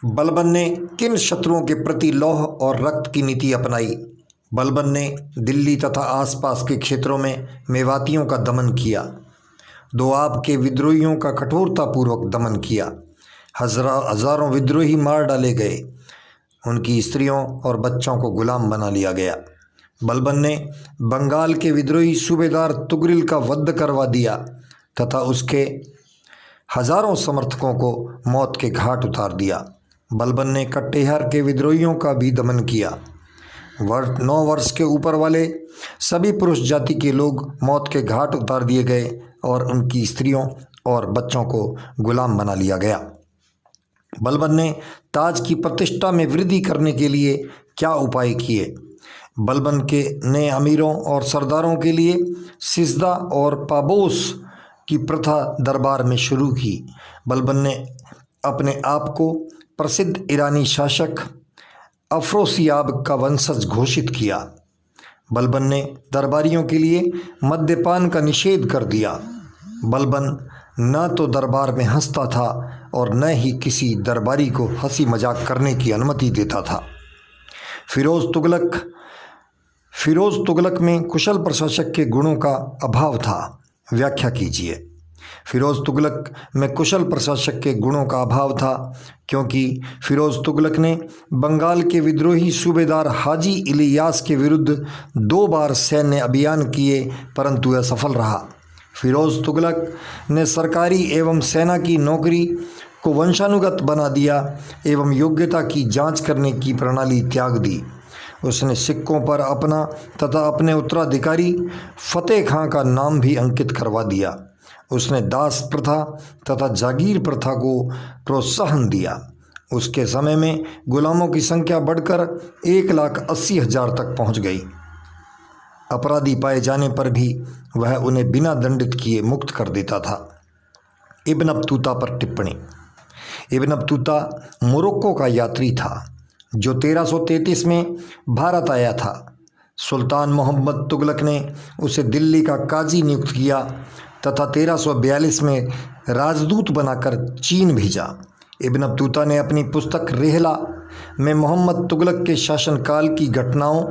बलबन ने किन शत्रुओं के प्रति लौह और रक्त की नीति अपनाई। बलबन ने दिल्ली तथा आसपास के क्षेत्रों में मेवातियों का दमन किया। दोआब के विद्रोहियों का कठोरतापूर्वक दमन किया। हजारों विद्रोही मार डाले गए। उनकी स्त्रियों और बच्चों को गुलाम बना लिया गया। बलबन ने बंगाल के विद्रोही सूबेदार तुगरिल का वध करवा दिया तथा उसके हजारों समर्थकों को मौत के घाट उतार दिया। बलबन ने कटिहार के विद्रोहियों का भी दमन किया। 9 वर्ष के ऊपर वाले सभी पुरुष जाति के लोग मौत के घाट उतार दिए गए और उनकी स्त्रियों और बच्चों को गुलाम बना लिया गया। बलबन ने ताज की प्रतिष्ठा में वृद्धि करने के लिए क्या उपाय किए। बलबन ने अमीरों और सरदारों के लिए सिजदा और पाबोस की प्रथा दरबार में शुरू की। बलबन ने अपने आप को प्रसिद्ध ईरानी शासक अफरोसियाब का वंशज घोषित किया। बलबन ने दरबारियों के लिए मद्यपान का निषेध कर दिया। बलबन न तो दरबार में हंसता था और न ही किसी दरबारी को हंसी मजाक करने की अनुमति देता था। फिरोज तुगलक में कुशल प्रशासक के गुणों का अभाव था। व्याख्या कीजिए। फिरोज तुगलक में कुशल प्रशासक के गुणों का अभाव था क्योंकि फिरोज तुगलक ने बंगाल के विद्रोही सूबेदार हाजी इलियास के विरुद्ध 2 बार सैन्य अभियान किए परंतु यह सफल रहा। फिरोज तुगलक ने सरकारी एवं सेना की नौकरी को वंशानुगत बना दिया एवं योग्यता की जांच करने की प्रणाली त्याग दी। उसने सिक्कों पर अपना तथा अपने उत्तराधिकारी फतेह खां का नाम भी अंकित करवा दिया। उसने दास प्रथा तथा जागीर प्रथा को प्रोत्साहन दिया। उसके समय में गुलामों की संख्या बढ़कर 1,80,000 तक पहुंच गई। अपराधी पाए जाने पर भी वह उन्हें बिना दंडित किए मुक्त कर देता था। इब्न बतूता पर टिप्पणी। इब्न बतूता मोरक्को का यात्री था जो 1333 में भारत आया था। सुल्तान मोहम्मद तुगलक ने उसे दिल्ली का काजी नियुक्त किया तथा 1342 में राजदूत बनाकर चीन भेजा। इब्न बतूता ने अपनी पुस्तक रेहला में मोहम्मद तुगलक के शासनकाल की घटनाओं,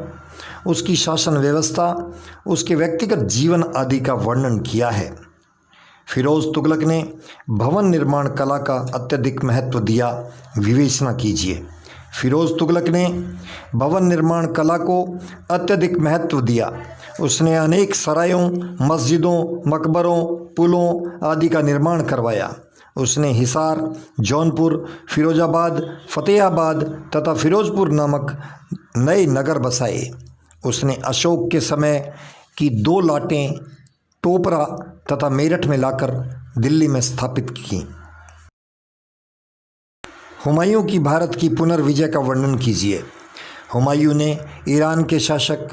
उसकी शासन व्यवस्था, उसके व्यक्तिगत जीवन आदि का वर्णन किया है। फिरोज तुगलक ने भवन निर्माण कला का अत्यधिक महत्व दिया। विवेचना कीजिए। फिरोज तुगलक ने भवन निर्माण कला को अत्यधिक महत्व दिया। उसने अनेक सरायों, मस्जिदों, मकबरों, पुलों आदि का निर्माण करवाया। उसने हिसार, जौनपुर, फिरोजाबाद, फतेहाबाद तथा फिरोजपुर नामक नए नगर बसाए। उसने अशोक के समय की 2 लाटें टोपरा तथा मेरठ में लाकर दिल्ली में स्थापित की। हुमायूं की भारत की पुनर्विजय का वर्णन कीजिए। हुमायूं ने ईरान के शासक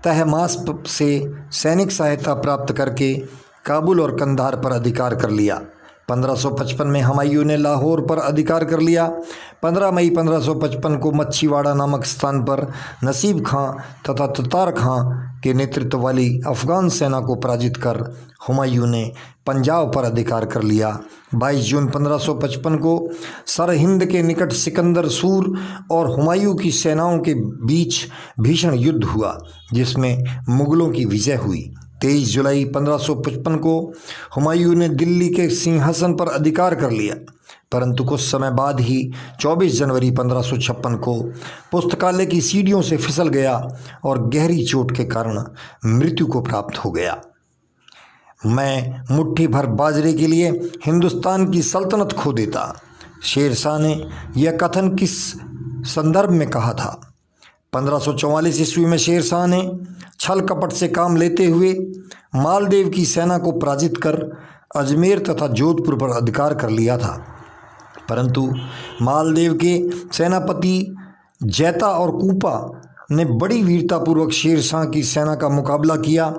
तहमास्प से सैनिक सहायता प्राप्त करके काबुल और कंधार पर अधिकार कर लिया। 1555 में हुमायूं ने लाहौर पर अधिकार कर लिया। 15 मई 1555 को मच्छीवाड़ा नामक स्थान पर नसीब खां तथा ततार खां के नेतृत्व वाली अफगान सेना को पराजित कर हुमायूं ने पंजाब पर अधिकार कर लिया। 22 जून 1555 को सरहिंद के निकट सिकंदर सूर और हुमायूं की सेनाओं के बीच भीषण युद्ध हुआ जिसमें मुगलों की विजय हुई। 23 जुलाई 1555 को हुमायूं ने दिल्ली के सिंहासन पर अधिकार कर लिया परंतु कुछ समय बाद ही 24 जनवरी 1556 को पुस्तकालय की सीढ़ियों से फिसल गया और गहरी चोट के कारण मृत्यु को प्राप्त हो गया। मैं मुट्ठी भर बाजरे के लिए हिंदुस्तान की सल्तनत खो देता। शेरशाह ने यह कथन किस संदर्भ में कहा था। 1544 ईस्वी में शेरशाह ने छल कपट से काम लेते हुए मालदेव की सेना को पराजित कर अजमेर तथा जोधपुर पर अधिकार कर लिया था परंतु मालदेव के सेनापति जैता और कूपा ने बड़ी वीरतापूर्वक शेरशाह की सेना का मुकाबला किया।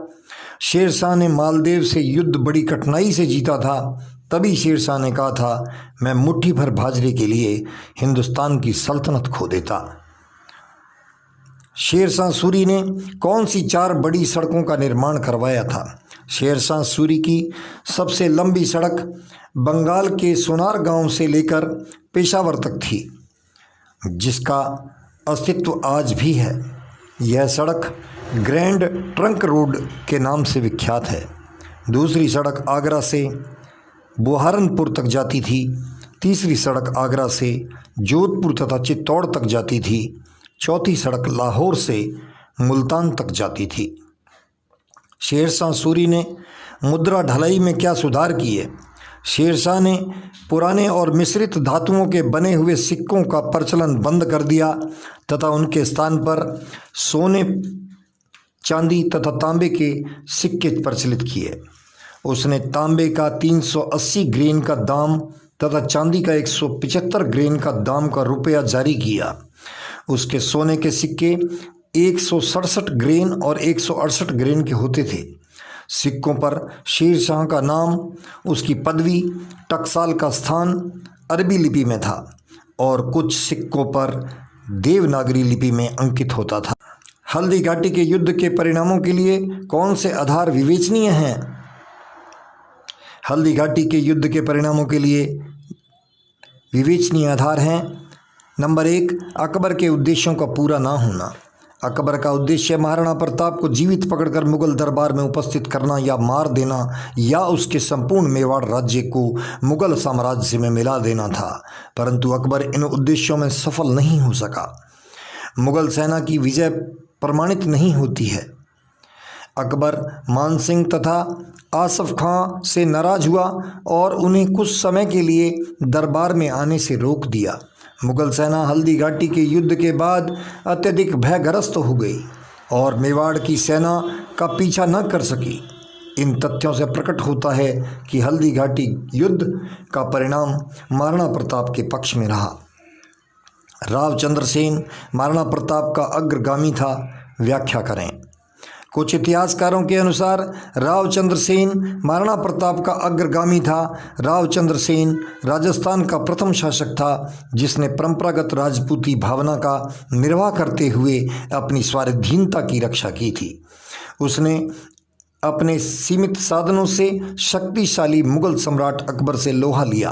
शेरशाह ने मालदेव से युद्ध बड़ी कठिनाई से जीता था। तभी शेरशाह ने कहा था, मैं मुट्ठी भर बाजरे के लिए हिंदुस्तान की सल्तनत खो देता। शेरशाह सूरी ने कौन सी 4 बड़ी सड़कों का निर्माण करवाया था। शेरशाह सूरी की सबसे लंबी सड़क बंगाल के सोनार गांव से लेकर पेशावर तक थी। जिसका अस्तित्व आज भी है। यह सड़क ग्रैंड ट्रंक रोड के नाम से विख्यात है। दूसरी सड़क आगरा से बुहारनपुर तक जाती थी। तीसरी सड़क आगरा से जोधपुर तथा चित्तौड़ तक जाती थी। चौथी सड़क लाहौर से मुल्तान तक जाती थी। शेरशाह सूरी ने मुद्रा ढलाई में क्या सुधार किए? शेरशाह ने पुराने और मिश्रित धातुओं के बने हुए सिक्कों का प्रचलन बंद कर दिया तथा उनके स्थान पर सोने, चांदी तथा तांबे के सिक्के प्रचलित किए। उसने तांबे का 380 ग्रेन का दाम तथा चांदी का 175 ग्रेन का दाम का रुपया जारी किया। उसके सोने के सिक्के 167 ग्रेन और 168 ग्रेन के होते थे। सिक्कों पर शेरशाह का नाम, उसकी पदवी, टकसाल का स्थान अरबी लिपि में था और कुछ सिक्कों पर देवनागरी लिपि में अंकित होता था। हल्दी घाटी के युद्ध के परिणामों के लिए कौन से आधार विवेचनीय हैं? हल्दी घाटी के युद्ध के परिणामों के लिए विवेचनीय आधार हैं। नंबर 1, अकबर के उद्देश्यों का पूरा ना होना। अकबर का उद्देश्य महाराणा प्रताप को जीवित पकड़कर मुगल दरबार में उपस्थित करना या मार देना या उसके संपूर्ण मेवाड़ राज्य को मुगल साम्राज्य में मिला देना था, परंतु अकबर इन उद्देश्यों में सफल नहीं हो सका। मुगल सेना की विजय प्रमाणित नहीं होती है। अकबर मानसिंह तथा आसफ खां से नाराज हुआ और उन्हें कुछ समय के लिए दरबार में आने से रोक दिया। मुगल सेना हल्दी घाटी के युद्ध के बाद अत्यधिक भयग्रस्त हो गई और मेवाड़ की सेना का पीछा न कर सकी। इन तथ्यों से प्रकट होता है कि हल्दी घाटी युद्ध का परिणाम महाराणा प्रताप के पक्ष में रहा। रावचंद्र सेन महाराणा प्रताप का अग्रगामी था। व्याख्या करें। कुछ इतिहासकारों के अनुसार रावचंद्र सेन महाराणा प्रताप का अग्रगामी था। रावचंद्र सेन राजस्थान का प्रथम शासक था जिसने परंपरागत राजपूती भावना का निर्वाह करते हुए अपनी स्वाधीनता की रक्षा की थी। उसने अपने सीमित साधनों से शक्तिशाली मुगल सम्राट अकबर से लोहा लिया,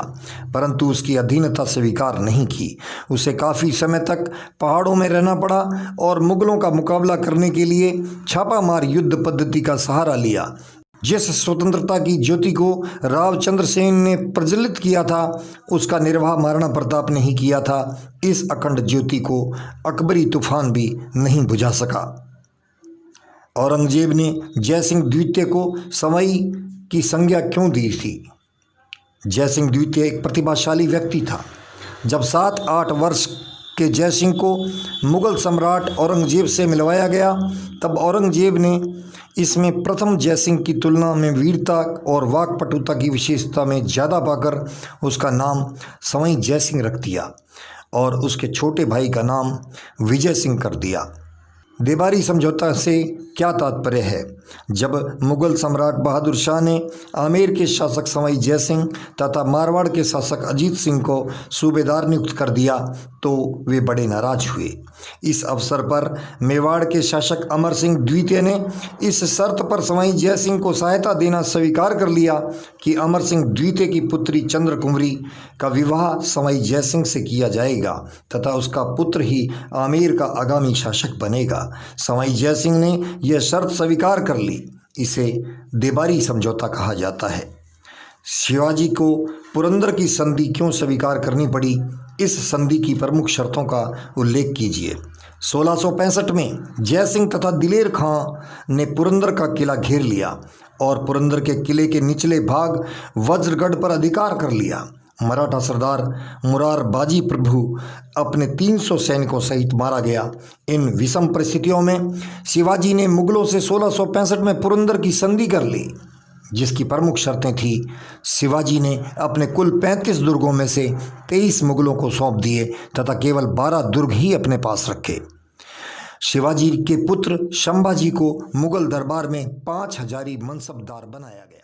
परंतु उसकी अधीनता स्वीकार नहीं की। उसे काफ़ी समय तक पहाड़ों में रहना पड़ा और मुगलों का मुकाबला करने के लिए छापामार युद्ध पद्धति का सहारा लिया। जिस स्वतंत्रता की ज्योति को रावचंद्र सेन ने प्रज्वलित किया था, उसका निर्वाह महाराणा प्रताप ने ही किया था। इस अखंड ज्योति को अकबरी तूफान भी नहीं बुझा सका। औरंगजेब ने जयसिंह द्वितीय को सवाई की संज्ञा क्यों दी थी? जयसिंह द्वितीय एक प्रतिभाशाली व्यक्ति था। जब 7-8 वर्ष के जयसिंह को मुगल सम्राट औरंगजेब से मिलवाया गया, तब औरंगजेब ने इसमें प्रथम जयसिंह की तुलना में वीरता और वाक्पटुता की विशेषता में ज़्यादा पाकर उसका नाम सवाई जयसिंह रख दिया और उसके छोटे भाई का नाम विजय सिंह कर दिया। देबारी समझौता से क्या तात्पर्य है? जब मुगल सम्राट बहादुर शाह ने आमेर के शासक सवाई जयसिंह तथा मारवाड़ के शासक अजीत सिंह को सूबेदार नियुक्त कर दिया तो वे बड़े नाराज हुए। इस अवसर पर मेवाड़ के शासक अमर सिंह द्वितीय ने इस शर्त पर सवाई जयसिंह को सहायता देना स्वीकार कर लिया कि अमर सिंह द्वितीय की पुत्री चंद्र कुंवरी का विवाह सवाई जयसिंह से किया जाएगा तथा उसका पुत्र ही आमेर का आगामी शासक बनेगा। सवाई जयसिंह ने यह शर्त स्वीकार कर ली। इसे देबारी समझौता कहा जाता है। शिवाजी को पुरंदर की संधि क्यों स्वीकार करनी पड़ी? इस संधि की प्रमुख शर्तों का उल्लेख कीजिए। 1665 में जयसिंह तथा दिलेर खां ने पुरंदर का किला घेर लिया और पुरंदर के किले के निचले भाग वज्रगढ़ पर अधिकार कर लिया। मराठा सरदार मुरार बाजी प्रभु अपने 300 सैनिकों सहित मारा गया। इन विषम परिस्थितियों में शिवाजी ने मुगलों से 1665 में पुरंदर की संधि कर ली, जिसकी प्रमुख शर्तें थी। शिवाजी ने अपने कुल 35 दुर्गों में से 23 मुगलों को सौंप दिए तथा केवल 12 दुर्ग ही अपने पास रखे। शिवाजी के पुत्र संभाजी को मुगल दरबार में 5 हजारी मनसबदार बनाया गया।